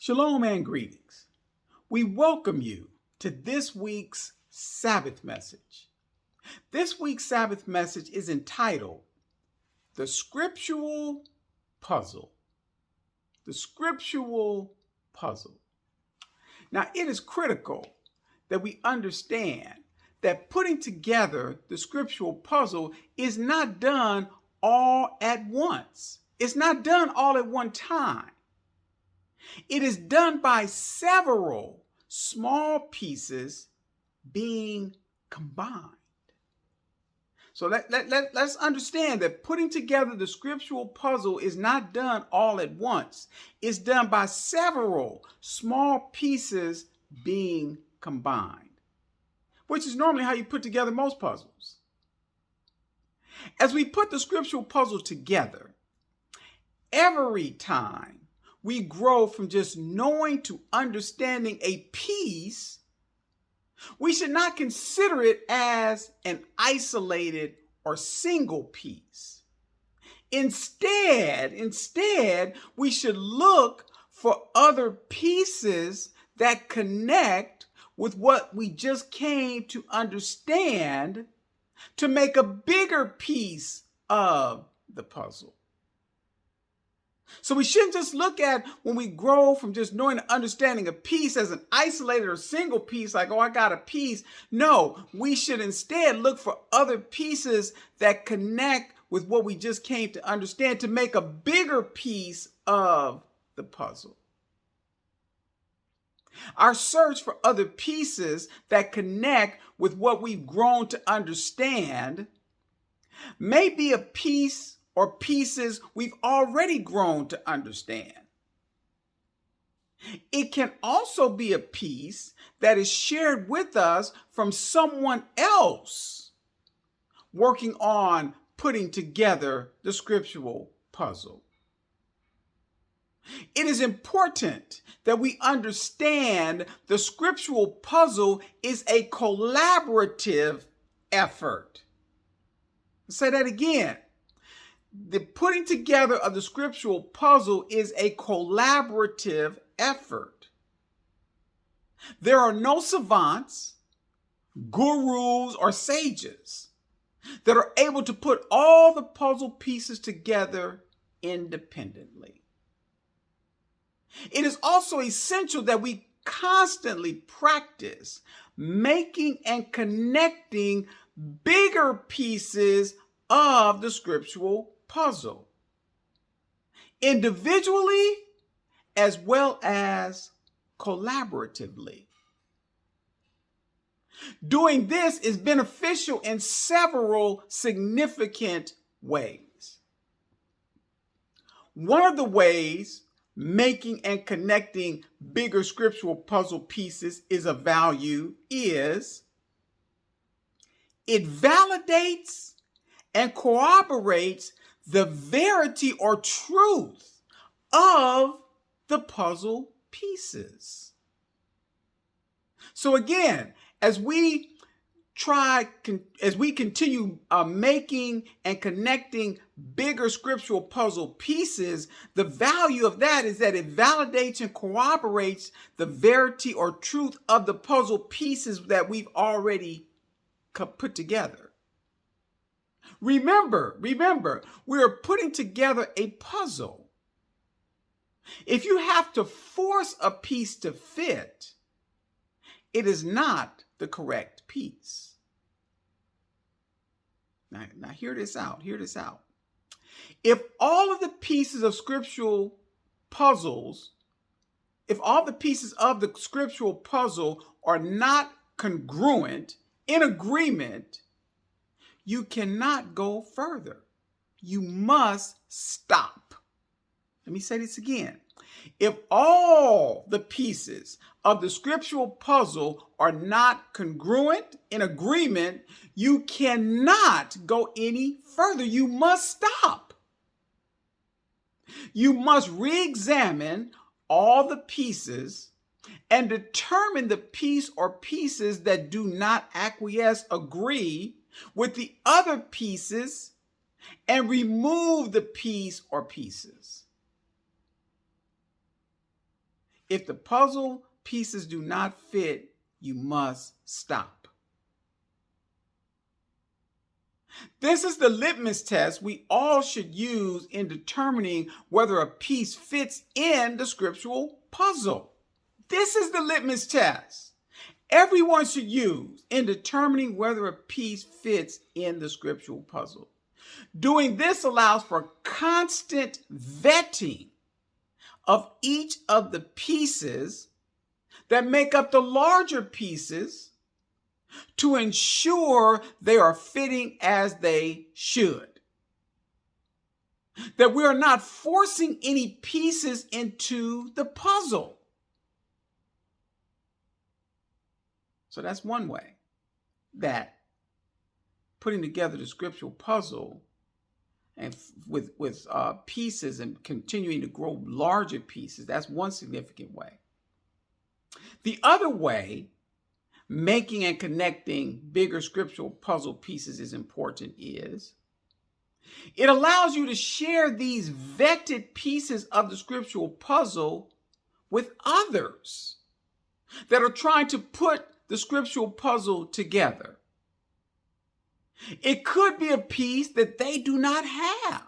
Shalom and greetings. We welcome you to this week's Sabbath message. This week's Sabbath message is entitled The Scriptural Puzzle. The Scriptural Puzzle. Now, it is critical that we understand that putting together the scriptural puzzle is not done all at once. It's not done all at one time. It is done by several small pieces being combined. So let's understand that putting together the scriptural puzzle is not done all at once. It's done by several small pieces being combined, which is normally how you put together most puzzles. As we put the scriptural puzzle together, every time we grow from just knowing to understanding a piece, we should not consider it as an isolated or single piece. Instead, we should look for other pieces that connect with what we just came to understand to make a bigger piece of the puzzle. So we shouldn't just look at when we grow from just knowing and understanding a piece as an isolated or single piece, like, oh, I got a piece. No, we should instead look for other pieces that connect with what we just came to understand to make a bigger piece of the puzzle. Our search for other pieces that connect with what we've grown to understand may be a piece or pieces we've already grown to understand. It can also be a piece that is shared with us from someone else working on putting together the scriptural puzzle. It is important that we understand the scriptural puzzle is a collaborative effort. I'll say that again. The putting together of the scriptural puzzle is a collaborative effort. There are no savants, gurus, or sages that are able to put all the puzzle pieces together independently. It is also essential that we constantly practice making and connecting bigger pieces of the scriptural puzzle, individually as well as collaboratively. Doing this is beneficial in several significant ways. One of the ways making and connecting bigger scriptural puzzle pieces is of value is it validates and corroborates the verity or truth of the puzzle pieces. So again, as we continue making and connecting bigger scriptural puzzle pieces, the value of that is that it validates and corroborates the verity or truth of the puzzle pieces that we've already put together. Remember, we are putting together a puzzle. If you have to force a piece to fit, it is not the correct piece. Now hear this out. If all of the pieces of scriptural puzzles, if all the pieces of the scriptural puzzle are not congruent, in agreement, you cannot go further. You must stop. Let me say this again. If all the pieces of the scriptural puzzle are not congruent, in agreement, you cannot go any further. You must stop. You must re-examine all the pieces and determine the piece or pieces that do not acquiesce, agree with the other pieces, and remove the piece or pieces. If the puzzle pieces do not fit, you must stop. This is the litmus test we all should use in determining whether a piece fits in the scriptural puzzle. This is the litmus test everyone should use in determining whether a piece fits in the scriptural puzzle. Doing this allows for constant vetting of each of the pieces that make up the larger pieces to ensure they are fitting as they should. That we are not forcing any pieces into the puzzle. So that's one way that putting together the scriptural puzzle and with pieces and continuing to grow larger pieces, that's one significant way. The other way making and connecting bigger scriptural puzzle pieces is important is it allows you to share these vetted pieces of the scriptural puzzle with others that are trying to put the scriptural puzzle together. It could be a piece that they do not have.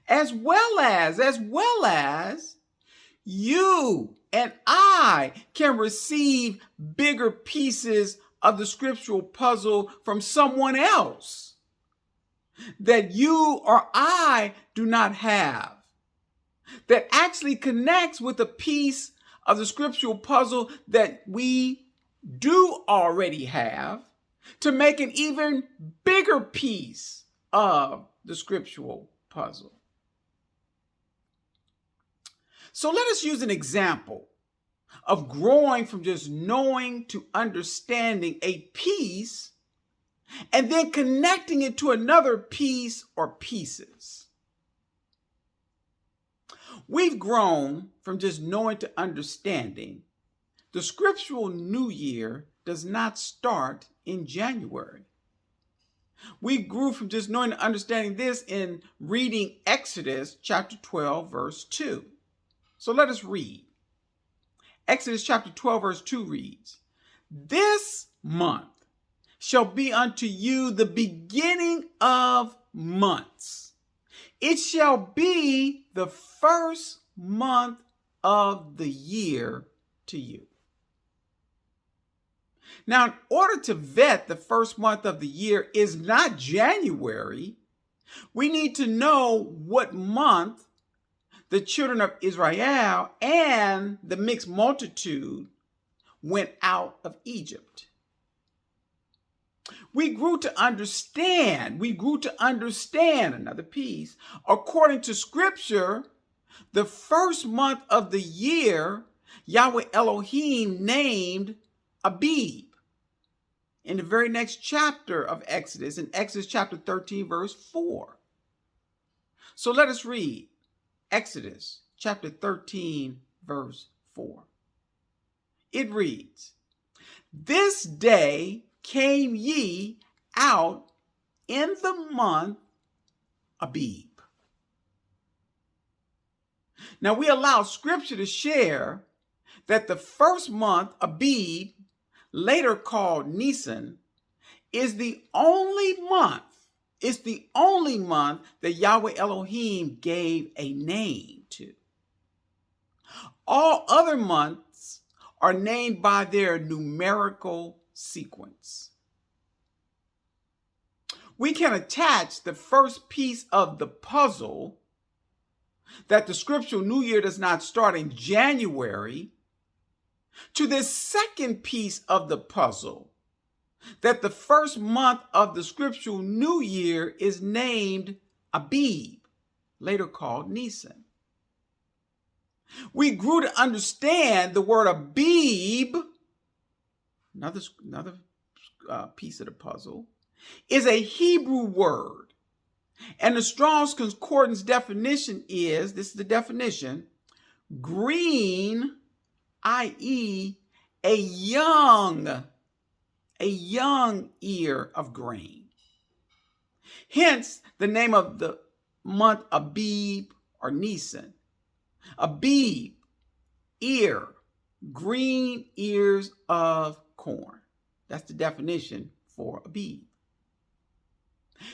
As well as you and I can receive bigger pieces of the scriptural puzzle from someone else that you or I do not have, that actually connects with a piece of the scriptural puzzle that we do already have, to make an even bigger piece of the scriptural puzzle. So let us use an example of growing from just knowing to understanding a piece and then connecting it to another piece or pieces. We've grown from just knowing to understanding. The scriptural new year does not start in January. We grew from just knowing and understanding this in reading Exodus chapter 12, verse 2. So let us read. Exodus chapter 12, verse 2 reads, "This month shall be unto you the beginning of months. It shall be the first month of the year to you." Now, in order to vet the first month of the year is not January, we need to know what month the children of Israel and the mixed multitude went out of Egypt. We grew to understand another piece. According to scripture, the first month of the year, Yahweh Elohim named Abib. In the very next chapter of Exodus, in Exodus chapter 13, verse 4. So let us read Exodus chapter 13, verse 4. It reads, "This day came ye out in the month Abib." Now we allow scripture to share that the first month, Abib, later called Nisan, is the only month that Yahweh Elohim gave a name to. All other months are named by their numerical sequence. We can attach the first piece of the puzzle, that the scriptural new year does not start in January, to this second piece of the puzzle, that the first month of the scriptural new year is named Abib, later called Nisan. We grew to understand the word Abib, another piece of the puzzle, is a Hebrew word. And the Strong's Concordance definition is, this is the definition, green, i.e., a young ear of grain. Hence, the name of the month Abib or Nisan. Abib, ear, green ears of corn. That's the definition for Abib.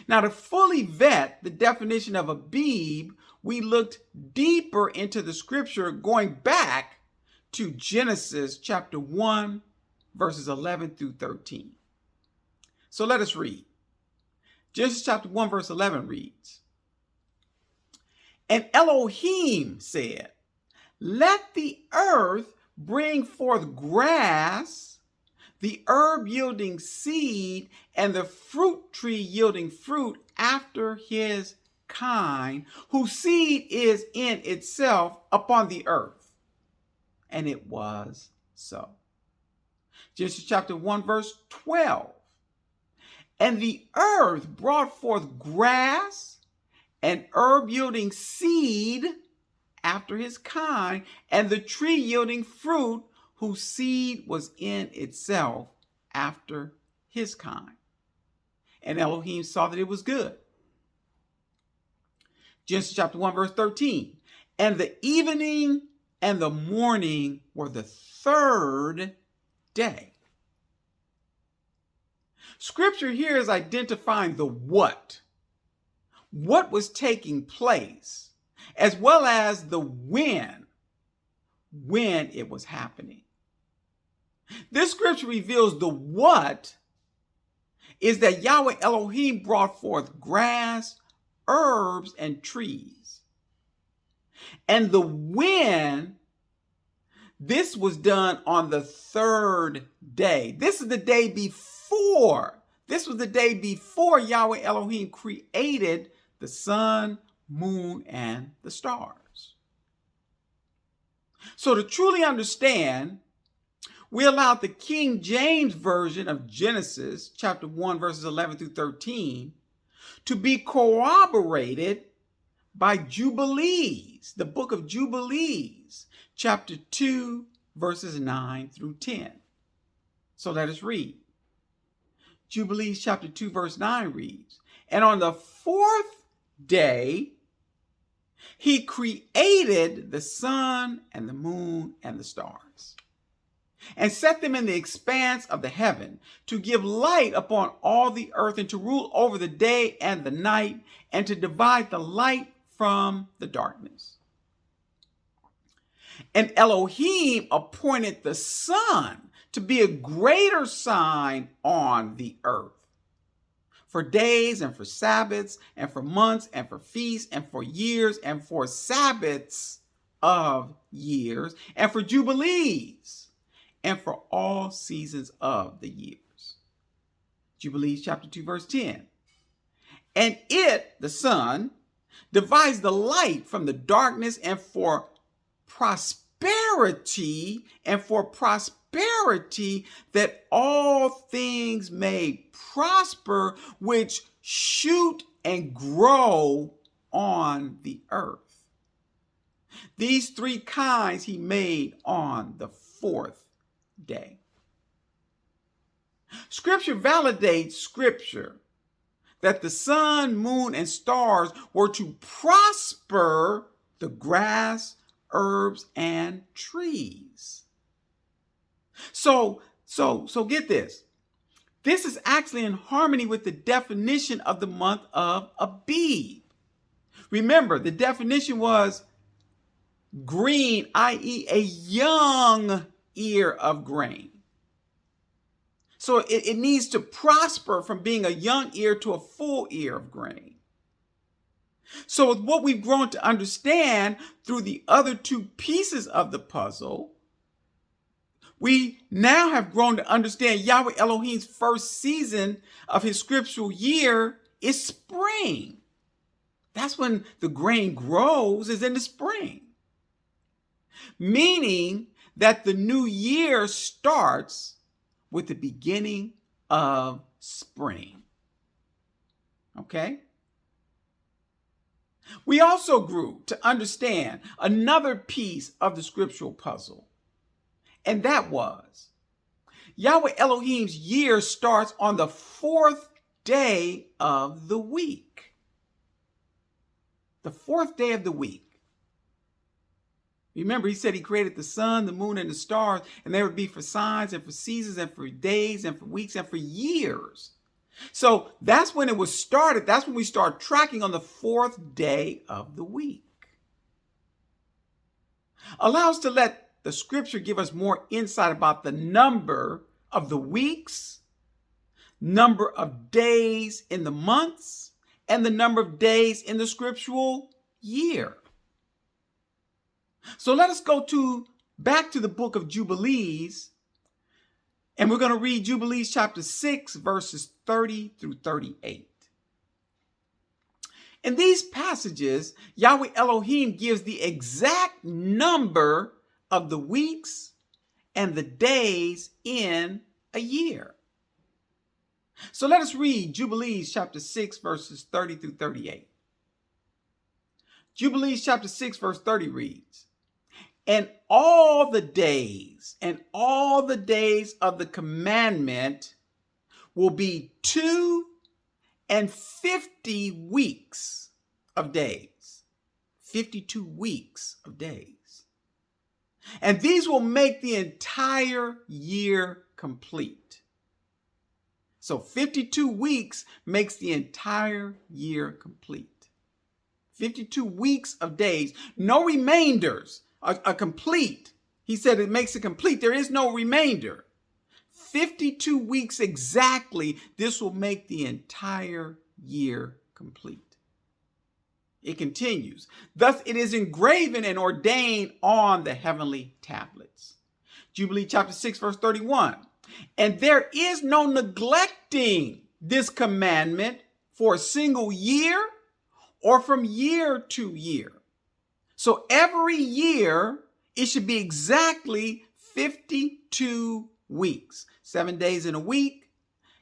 Now, to fully vet the definition of Abib, we looked deeper into the scripture, going back to Genesis chapter 1, verses 11 through 13. So let us read. Genesis chapter 1, verse 11 reads, "And Elohim said, let the earth bring forth grass, the herb yielding seed, and the fruit tree yielding fruit after his kind, whose seed is in itself upon the earth. And it was so." Genesis chapter 1, verse 12. "And the earth brought forth grass, and herb yielding seed after his kind, and the tree yielding fruit, whose seed was in itself after his kind. And Elohim saw that it was good." Genesis chapter 1, verse 13. "And the evening and the morning were the third day." Scripture here is identifying the what was taking place, as well as the when it was happening. This scripture reveals the what is that Yahweh Elohim brought forth grass, herbs, and trees. And the when, this was done on the third day. This is the day before. This was the day before Yahweh Elohim created the sun, moon, and the stars. So to truly understand, we allowed the King James Version of Genesis chapter 1, verses 11 through 13 to be corroborated by Jubilees, the book of Jubilees, chapter 2, verses 9 through 10. So let us read. Jubilees chapter 2, verse 9 reads, "And on the fourth day, he created the sun and the moon and the stars, and set them in the expanse of the heaven to give light upon all the earth, and to rule over the day and the night, and to divide the light from the darkness. And Elohim appointed the sun to be a greater sign on the earth, for days and for Sabbaths and for months and for feasts and for years and for Sabbaths of years and for jubilees and for all seasons of the years." Jubilees chapter 2, verse 10. "And it," the sun, "divides the light from the darkness, and for prosperity that all things may prosper, which shoot and grow on the earth. These three kinds he made on the fourth day." Scripture validates scripture that the sun, moon, and stars were to prosper the grass, herbs, and trees. So get this. This is actually in harmony with the definition of the month of Abib. Remember, the definition was green, i.e. a young ear of grain. So it needs to prosper from being a young ear to a full ear of grain. So with what we've grown to understand through the other two pieces of the puzzle, we now have grown to understand Yahweh Elohim's first season of his scriptural year is spring. That's when the grain grows, is in the spring. Meaning that the new year starts with the beginning of spring. Okay? We also grew to understand another piece of the scriptural puzzle, and that was Yahweh Elohim's year starts on the fourth day of the week. The fourth day of the week. Remember, he said he created the sun, the moon, and the stars, and they would be for signs and for seasons and for days and for weeks and for years. So that's when it was started. That's when we start tracking on the fourth day of the week. Allow us to let the scripture give us more insight about the number of the weeks, number of days in the months, and the number of days in the scriptural year. So let us go back to the book of Jubilees, and we're going to read Jubilees chapter 6, verses 30 through 38. In these passages, Yahweh Elohim gives the exact number of the weeks and the days in a year. So let us read Jubilees chapter 6, verses 30 through 38. Jubilees chapter 6, verse 30 reads, "And all the days of the commandment will be 250 weeks of days." 52 weeks of days. "And these will make the entire year complete." So 52 weeks makes the entire year complete. 52 weeks of days, no remainders. A complete. He said it makes it complete. There is no remainder. 52 weeks exactly. This will make the entire year complete. It continues. "Thus it is engraven and ordained on the heavenly tablets." Jubilee chapter 6, verse 31. "And there is no neglecting this commandment for a single year or from year to year." So every year, it should be exactly 52 weeks. 7 days in a week,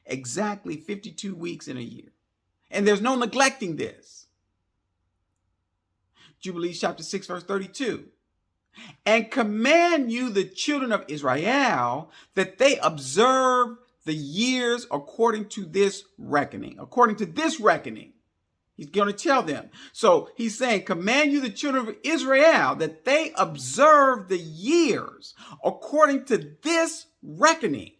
exactly 52 weeks in a year. And there's no neglecting this. Jubilees chapter 6, verse 32. "And command you, the children of Israel, that they observe the years according to this reckoning." According to this reckoning. He's going to tell them. So he's saying, command you, the children of Israel, that they observe the years according to this reckoning.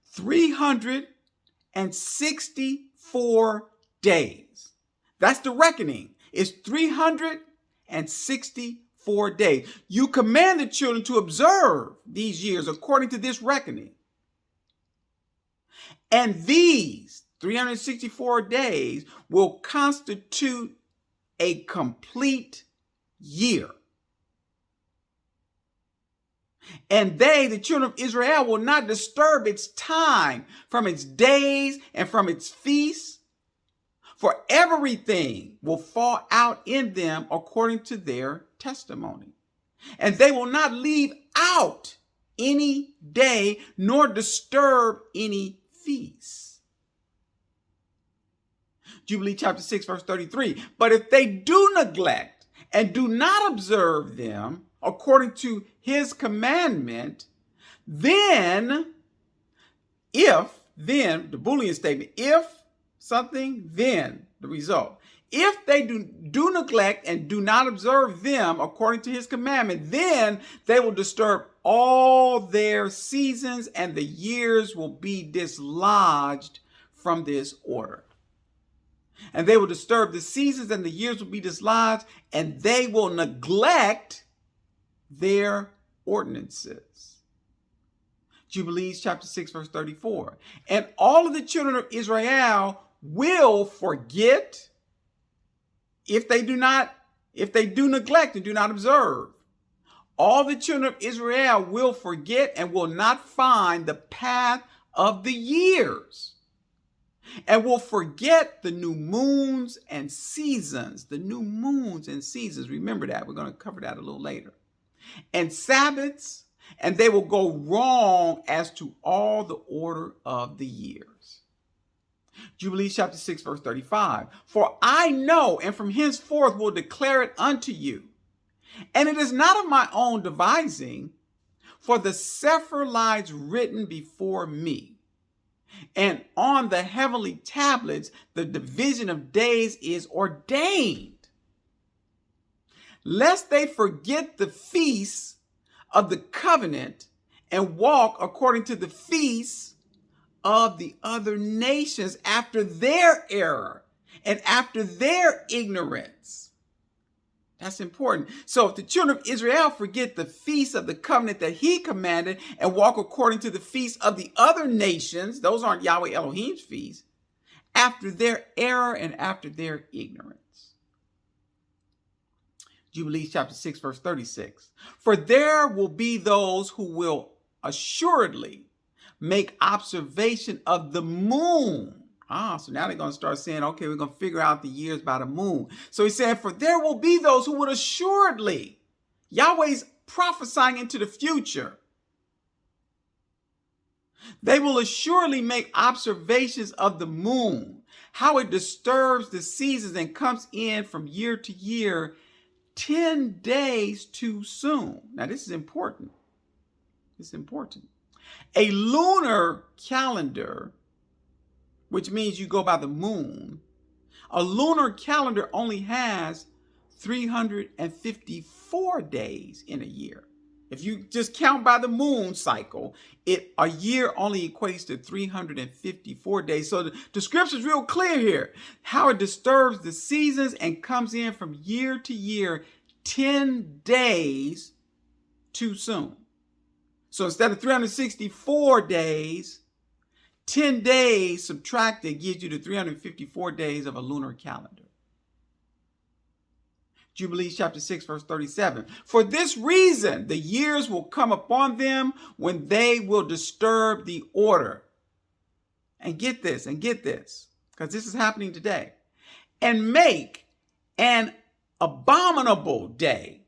364 days. That's the reckoning. It's 364 days. You command the children to observe these years according to this reckoning. And these 364 days will constitute a complete year. And they, the children of Israel, will not disturb its time from its days and from its feasts, for everything will fall out in them according to their testimony. And they will not leave out any day nor disturb any feast. Jubilee chapter 6, verse 33. "But if they do neglect and do not observe them according to his commandment, then the Boolean statement, if something, then the result. If they do neglect and do not observe them according to his commandment, then they will disturb all their seasons and the years will be dislodged from this order." And they will disturb the seasons and the years will be dislodged, and they will neglect their ordinances. Jubilees chapter 6, verse 34. "And all of the children of Israel will forget if they do neglect and do not observe. All the children of Israel will forget and will not find the path of the years, and will forget the new moons and seasons." The new moons and seasons. Remember that. We're going to cover that a little later. "And Sabbaths, and they will go wrong as to all the order of the years." Jubilees chapter 6, verse 35. "For I know, and from henceforth will declare it unto you. And it is not of my own devising, for the Sefer lies written before me. And on the heavenly tablets, the division of days is ordained. lest they forget the feasts of the covenant and walk according to the feasts of the other nations after their error and after their ignorance. That's important. So if the children of Israel forget the feast of the covenant that he commanded and walk according to the feasts of the other nations, those aren't Yahweh Elohim's feasts, after their error and after their ignorance. Jubilees chapter 6, verse 36. For there will be those who will assuredly make observation of the moon. So now they're going to start saying, okay, we're going to figure out the years by the moon. So he said, for there will be those who would assuredly, Yahweh's prophesying into the future. They will assuredly make observations of the moon, how it disturbs the seasons and comes in from year to year 10 days too soon. Now, this is important. This is important. A lunar calendar, which means you go by the moon, a lunar calendar only has 354 days in a year. If you just count by the moon cycle, a year only equates to 354 days. So the scripture is real clear here, how it disturbs the seasons and comes in from year to year 10 days too soon. So instead of 364 days, 10 days subtracted gives you the 354 days of a lunar calendar. Jubilees chapter 6, verse 37. For this reason, the years will come upon them when they will disturb the order. And get this, because this is happening today. And make an abominable day,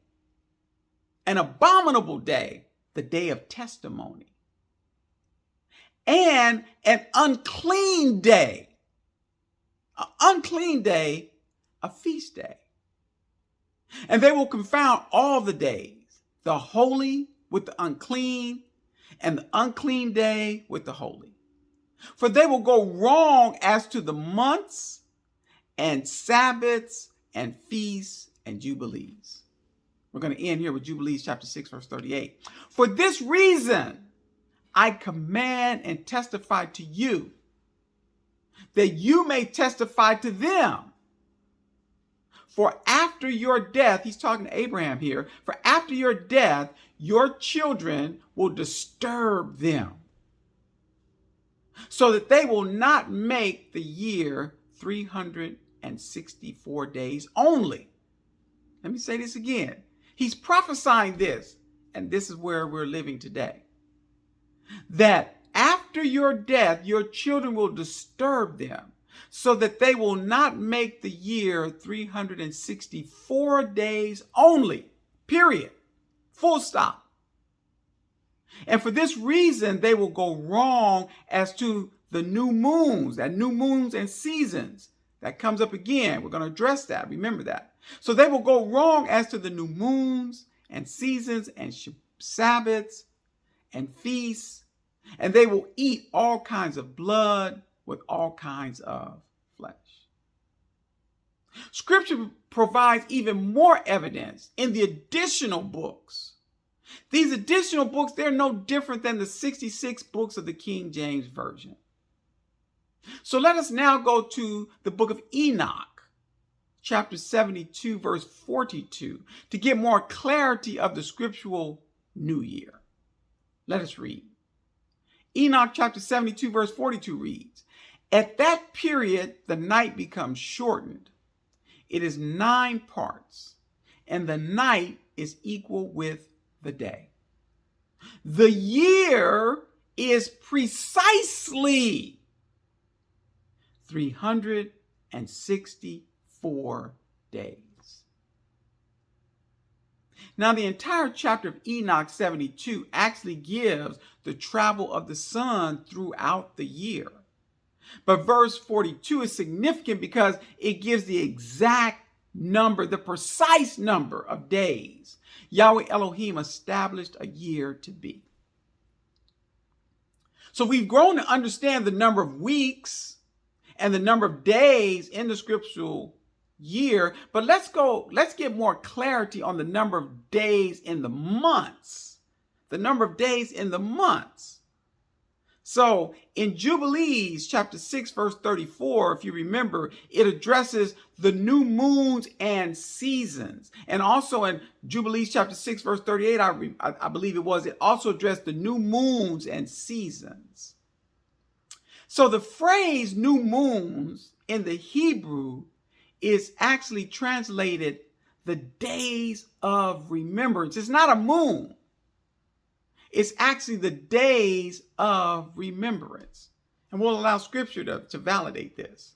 the day of testimony, and an unclean day, a feast day. And they will confound all the days, the holy with the unclean, and the unclean day with the holy. For they will go wrong as to the months and Sabbaths and feasts and jubilees. We're going to end here with Jubilees chapter 6, verse 38. For this reason, I command and testify to you, that you may testify to them. For after your death, he's talking to Abraham here, for after your death, your children will disturb them, so that they will not make the year 364 days only. Let me say this again. He's prophesying this, and this is where we're living today. That after your death, your children will disturb them, so that they will not make the year 364 days only, period, full stop. And for this reason, they will go wrong as to the new moons and seasons. That comes up again. We're going to address that. Remember that. So they will go wrong as to the new moons and seasons and Sabbaths and feasts, and they will eat all kinds of blood with all kinds of flesh. Scripture provides even more evidence in the additional books. These additional books, they're no different than the 66 books of the King James Version. So let us now go to the book of Enoch, chapter 72, verse 42, to get more clarity of the scriptural new year. Let us read. Enoch chapter 72, verse 42 reads, at that period, the night becomes shortened. It is 9 parts, and the night is equal with the day. The year is precisely 364 days. Now, the entire chapter of Enoch 72 actually gives the travel of the sun throughout the year. But verse 42 is significant because it gives the exact number, the precise number of days Yahweh Elohim established a year to be. So we've grown to understand the number of weeks and the number of days in the scriptural year, but let's get more clarity on the number of days in the months. The number of days in the months. So in Jubilees chapter 6 verse 34, if you remember, it addresses the new moons and seasons. And also in Jubilees chapter 6 verse 38, I believe it also addressed the new moons and seasons. So the phrase new moons in the Hebrew is actually translated the days of remembrance. It's not a moon. It's actually the days of remembrance. And we'll allow scripture to validate this.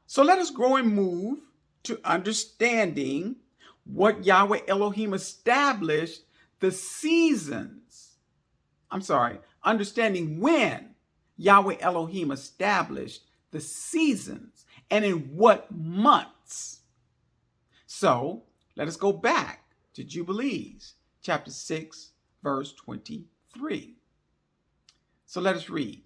So let us grow and move to understanding what Yahweh Elohim established the seasons. Understanding when Yahweh Elohim established the seasons and in what months. So let us go back to Jubilees chapter 6, verse 23. So let us read.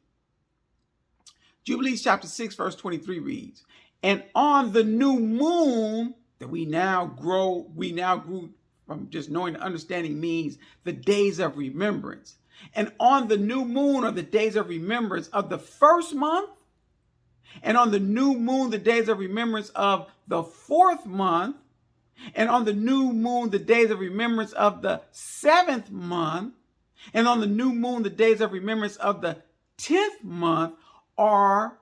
Jubilees chapter 6, verse 23 reads, "And on the new moon," that we now grew from just knowing and understanding means the days of remembrance. "And on the new moon are the days of remembrance of the first month, and on the new moon the days of remembrance of the fourth month, and on the new moon, the days of remembrance of the seventh month, and on the new moon, the days of remembrance of the 10th month are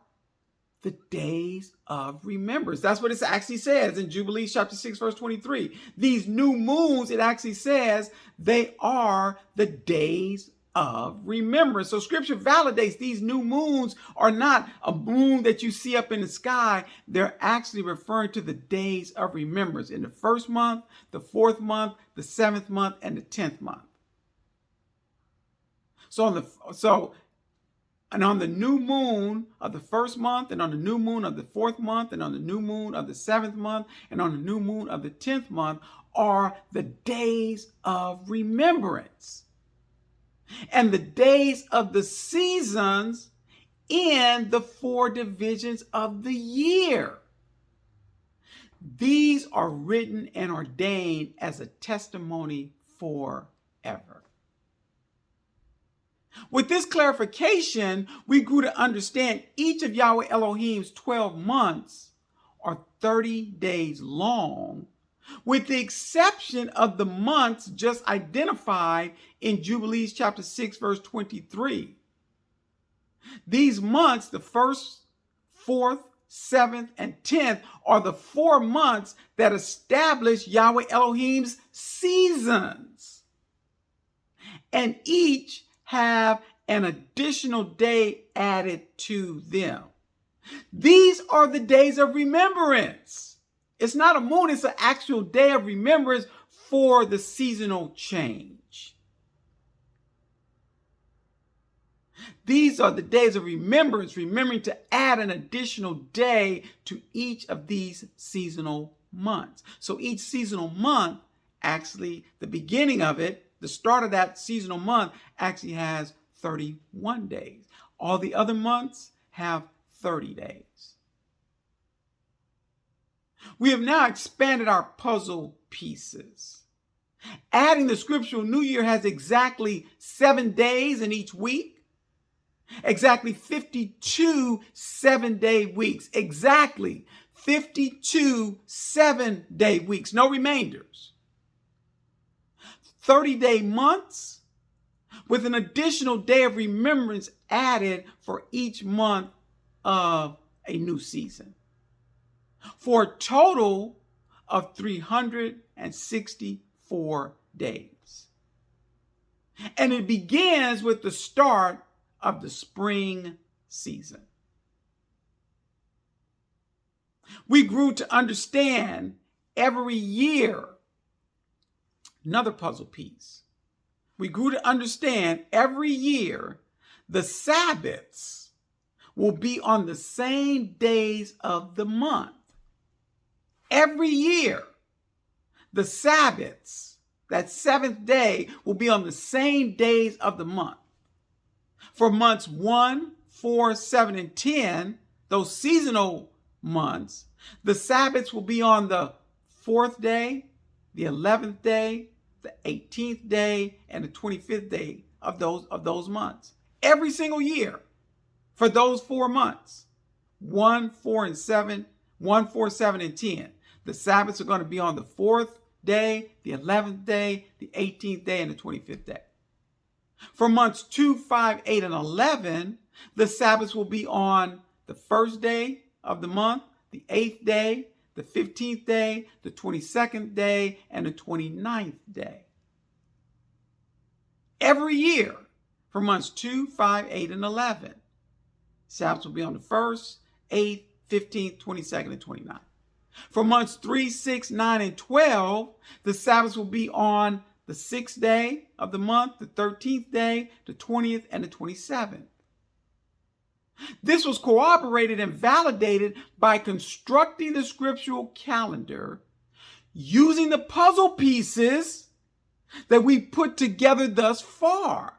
the days of remembrance." That's what it actually says in Jubilees chapter 6, verse 23. These new moons, it actually says they are the days of remembrance. So scripture validates these new moons are not a moon that you see up in the sky. They're actually referring to the days of remembrance in the first month, the fourth month, the seventh month, and the 10th month. And on the new moon of the first month, and on the new moon of the fourth month, and on the new moon of the seventh month, and on the new moon of the 10th month are the days of remembrance. And the days of the seasons in the 4 divisions of the year. These are written and ordained as a testimony forever. With this clarification, we grew to understand each of Yahweh Elohim's 12 months are 30 days long, with the exception of the months just identified in Jubilees chapter 6, verse 23. These months, the 1st, 4th, 7th, and 10th, are the 4 months that establish Yahweh Elohim's seasons. And each have an additional day added to them. These are the days of remembrance. It's not a moon, it's an actual day of remembrance for the seasonal change. These are the days of remembrance, remembering to add an additional day to each of these seasonal months. So each seasonal month, actually, the beginning of it, the start of that seasonal month actually has 31 days. All the other months have 30 days. We have now expanded our puzzle pieces. Adding the scriptural New Year has exactly 7 days in each week. Exactly 52 7-day weeks. Exactly 52 7-day weeks. No remainders. 30-day months with an additional day of remembrance added for each month of a new season, for a total of 364 days. And it begins with the start of the spring season. We grew to understand every year, another puzzle piece. We grew to understand every year the Sabbaths will be on the same days of the month. Every year, the Sabbaths, that 7th day, will be on the same days of the month. For months 1, 4, 7, and 10, those seasonal months, the Sabbaths will be on the 4th day, the 11th day, the 18th day, and the 25th day of those months. Every single year for those 4 months. 1, 4, and 7, 1, 4, 7, and 10. The Sabbaths are going to be on the 4th day, the 11th day, the 18th day, and the 25th day. For months 2, 5, 8, and 11, the Sabbaths will be on the 1st day of the month, the 8th day, the 15th day, the 22nd day, and the 29th day. Every year for months 2, 5, 8, and 11. Sabbaths will be on the 1st, 8th, 15th, 22nd, and 29th. For months 3, 6, 9, and 12, the Sabbaths will be on the 6th day of the month, the 13th day, the 20th, and the 27th. This was corroborated and validated by constructing the scriptural calendar using the puzzle pieces that we put together thus far.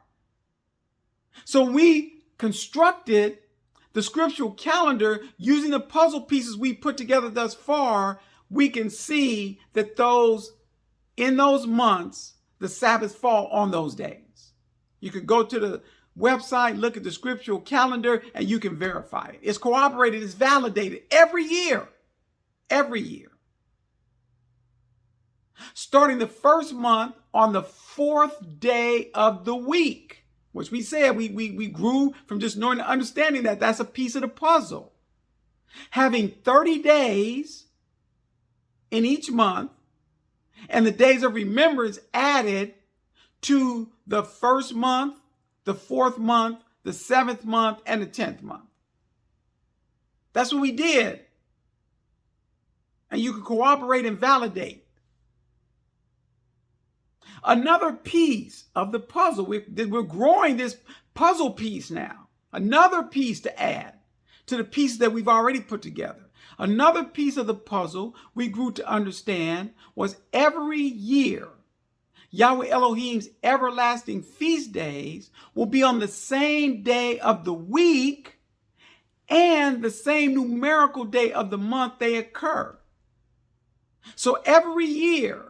So we constructed the scriptural calendar using the puzzle pieces we put together thus far. We can see that in those months, the Sabbaths fall on those days. You can go to the website, look at the scriptural calendar, and you can verify it. It's corroborated, it's validated every year. Every year. Starting the first month on the 4th day of the week, which we said we grew from just knowing and understanding that that's a piece of the puzzle. Having 30 days in each month, and the days of remembrance added to the 1st month, the 4th month, the 7th month, and the 10th month. That's what we did. And you can corroborate and validate. Another piece of the puzzle, we're growing this puzzle piece now. Another piece to add to the pieces that we've already put together. Another piece of the puzzle we grew to understand was every year, Yahweh Elohim's everlasting feast days will be on the same day of the week and the same numerical day of the month they occur. So every year,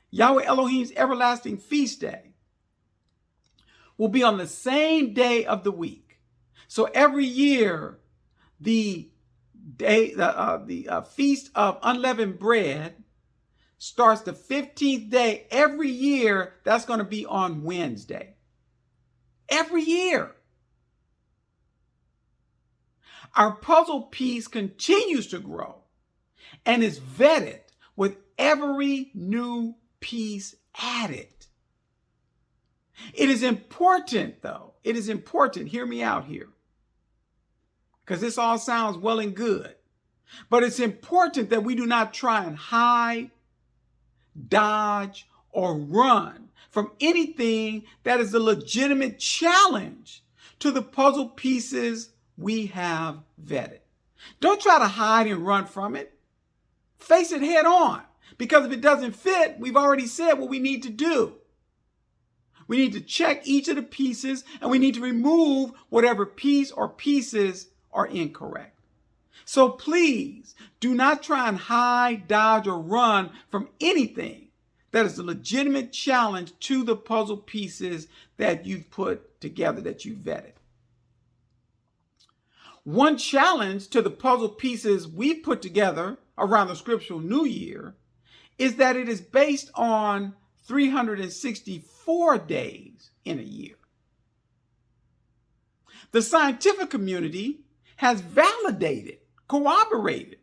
Yahweh Elohim's everlasting feast day will be on the same day of the week. So every year, the feast of unleavened bread starts the 15th day. Every year, that's going to be on Wednesday. Every year. Our puzzle piece continues to grow and is vetted with every new piece added. It is important, though. It is important. Hear me out here. Because this all sounds well and good. But it's important that we do not try and hide, dodge, or run from anything that is a legitimate challenge to the puzzle pieces we have vetted. Don't try to hide and run from it. Face it head on. Because if it doesn't fit, we've already said what we need to do. We need to check each of the pieces and we need to remove whatever piece or pieces are incorrect. So please do not try and hide, dodge, or run from anything that is a legitimate challenge to the puzzle pieces that you've put together, that you've vetted. One challenge to the puzzle pieces we put together around the scriptural New Year is that it is based on 364 days in a year. The scientific community has validated, corroborated.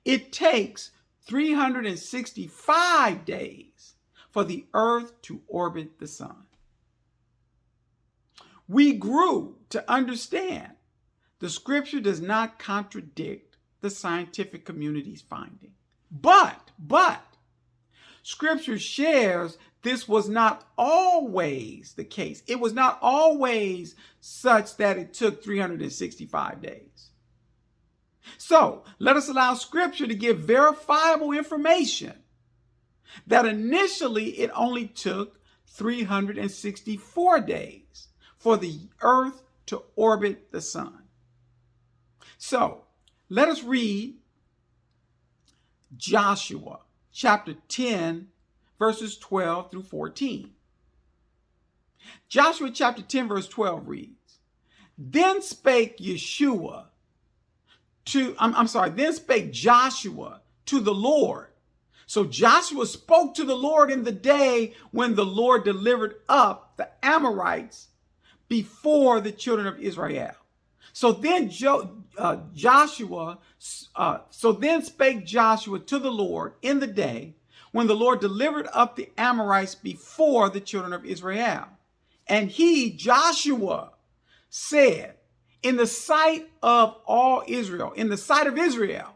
It takes 365 days for the earth to orbit the sun. We grew to understand the scripture does not contradict the scientific community's finding. But Scripture shares this was not always the case. It was not always such that it took 365 days. So let us allow Scripture to give verifiable information that initially it only took 364 days for the earth to orbit the sun. So let us read Joshua chapter 10, verses 12 through 14. Joshua chapter 10, verse 12 reads, Then spake Joshua to the Lord. So Joshua spoke to the Lord in the day when the Lord delivered up the Amorites before the children of Israel. So then spake Joshua to the Lord in the day when the Lord delivered up the Amorites before the children of Israel. And he, Joshua, said, in the sight of all Israel, in the sight of Israel,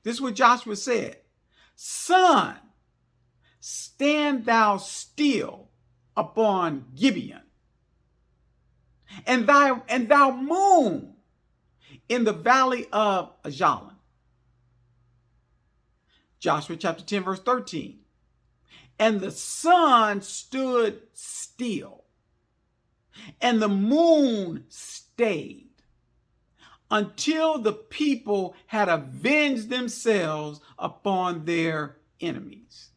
this is what Joshua said, Sun, stand thou still upon Gibeon, and thou moon in the valley of Ajalon. Joshua chapter 10, verse 13. And the sun stood still, and the moon stayed, until the people had avenged themselves upon their enemies.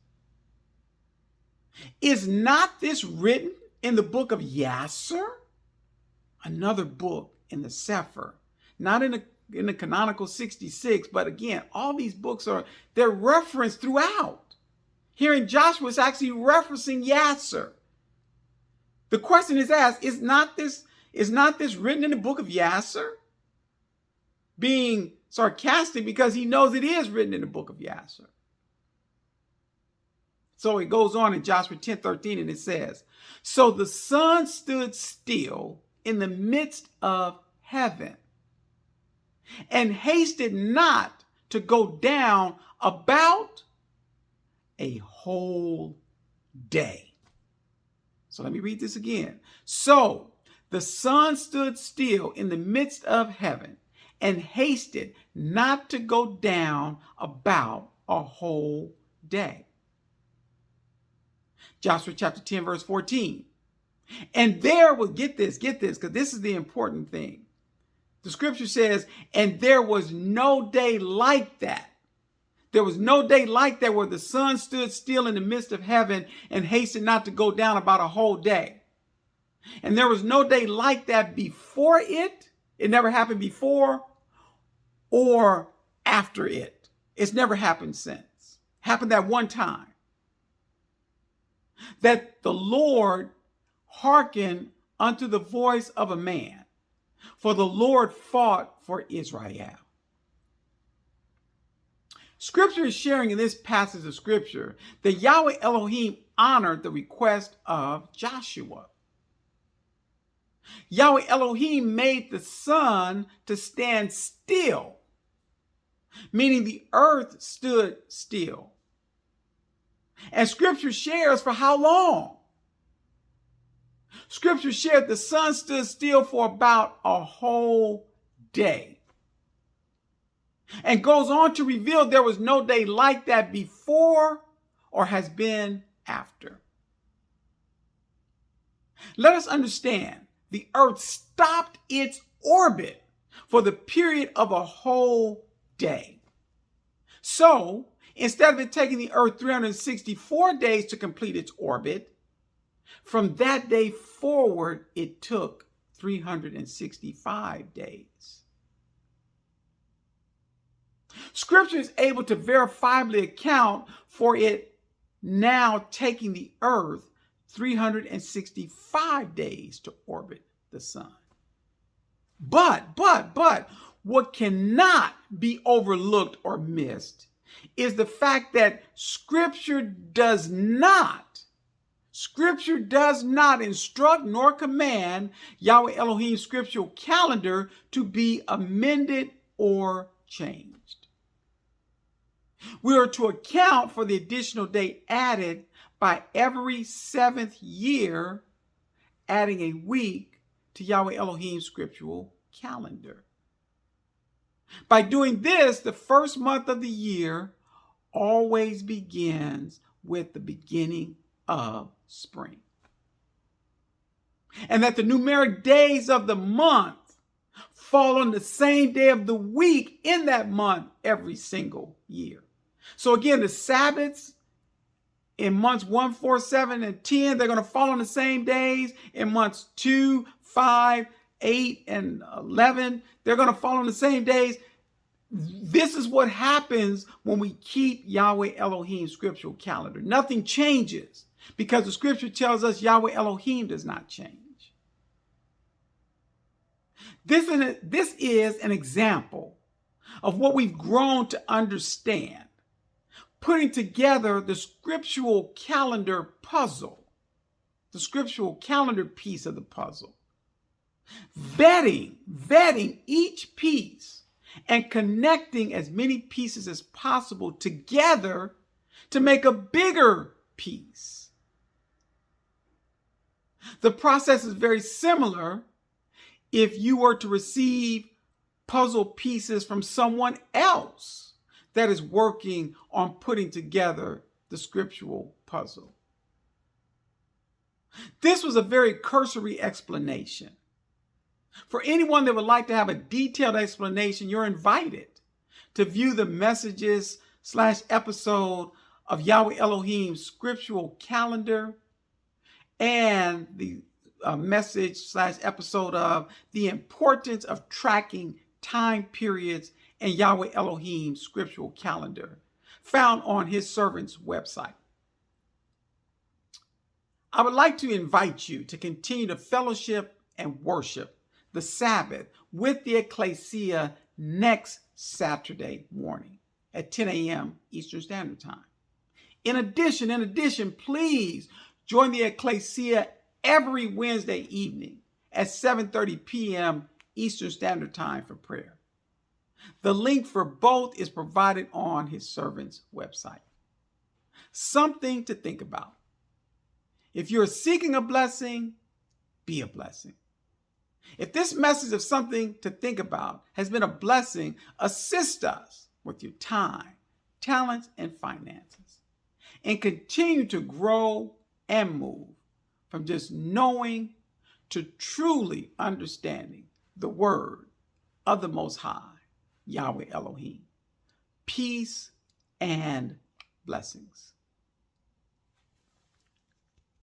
Is not this written in the book of Yasser? Another book in the Sefer, not in the canonical 66, but again, all these books they're referenced throughout. Here in Joshua, it's actually referencing Yasser. The question is asked, is not this written in the book of Yasser? Being sarcastic because he knows it is written in the book of Yasser. So it goes on in Joshua 10:13, and it says, So the sun stood still in the midst of heaven, and hasted not to go down about a whole day. So let me read this again. So the sun stood still in the midst of heaven, and hasted not to go down about a whole day. Joshua chapter 10, verse 14. And there was, get this, because this is the important thing. The scripture says, and there was no day like that. There was no day like that where the sun stood still in the midst of heaven and hasted not to go down about a whole day. And there was no day like that before it. It never happened before or after it. It's never happened since. Happened that one time. That the Lord hearkened unto the voice of a man, for the Lord fought for Israel. Scripture is sharing in this passage of scripture that Yahweh Elohim honored the request of Joshua. Yahweh Elohim made the sun to stand still, meaning the earth stood still. And scripture shares for how long? Scripture shared the sun stood still for about a whole day. And goes on to reveal there was no day like that before or has been after. Let us understand, the earth stopped its orbit for the period of a whole day. So, instead of it taking the earth 364 days to complete its orbit, from that day forward, it took 365 days. Scripture is able to verifiably account for it now taking the earth 365 days to orbit the sun. But, what cannot be overlooked or missed is the fact that Scripture does not instruct nor command Yahweh Elohim's scriptural calendar to be amended or changed. We are to account for the additional day added by every 7th year, adding a week to Yahweh Elohim's scriptural calendar. By doing this, the first month of the year always begins with the beginning of spring. And that the numeric days of the month fall on the same day of the week in that month every single year. So again, the Sabbaths in months 1, 4, 7, and 10, they're going to fall on the same days. In months 2, 5, 8, and 11, they're going to fall on the same days. This is what happens when we keep Yahweh Elohim's scriptural calendar. Nothing changes because the scripture tells us Yahweh Elohim does not change. This is an example of what we've grown to understand, putting together the scriptural calendar puzzle, the scriptural calendar piece of the puzzle, vetting each piece and connecting as many pieces as possible together to make a bigger piece. The process is very similar if you were to receive puzzle pieces from someone else that is working on putting together the scriptural puzzle. This was a very cursory explanation. For anyone that would like to have a detailed explanation, you're invited to view the messages/episode of Yahweh Elohim's scriptural calendar and the message/episode of the importance of tracking time periods in Yahweh Elohim's scriptural calendar, found on his servant's website. I would like to invite you to continue to fellowship and worship the Sabbath with the ecclesia next Saturday morning at 10 a.m. Eastern Standard Time. In addition, please join the ecclesia every Wednesday evening at 7:30 p.m. Eastern Standard Time for prayer. The link for both is provided on his servant's website. Something to think about. If you're seeking a blessing, be a blessing. If this message of something to think about has been a blessing, assist us with your time, talents, and finances, and continue to grow and move from just knowing to truly understanding the word of the Most High, Yahweh Elohim. Peace and blessings.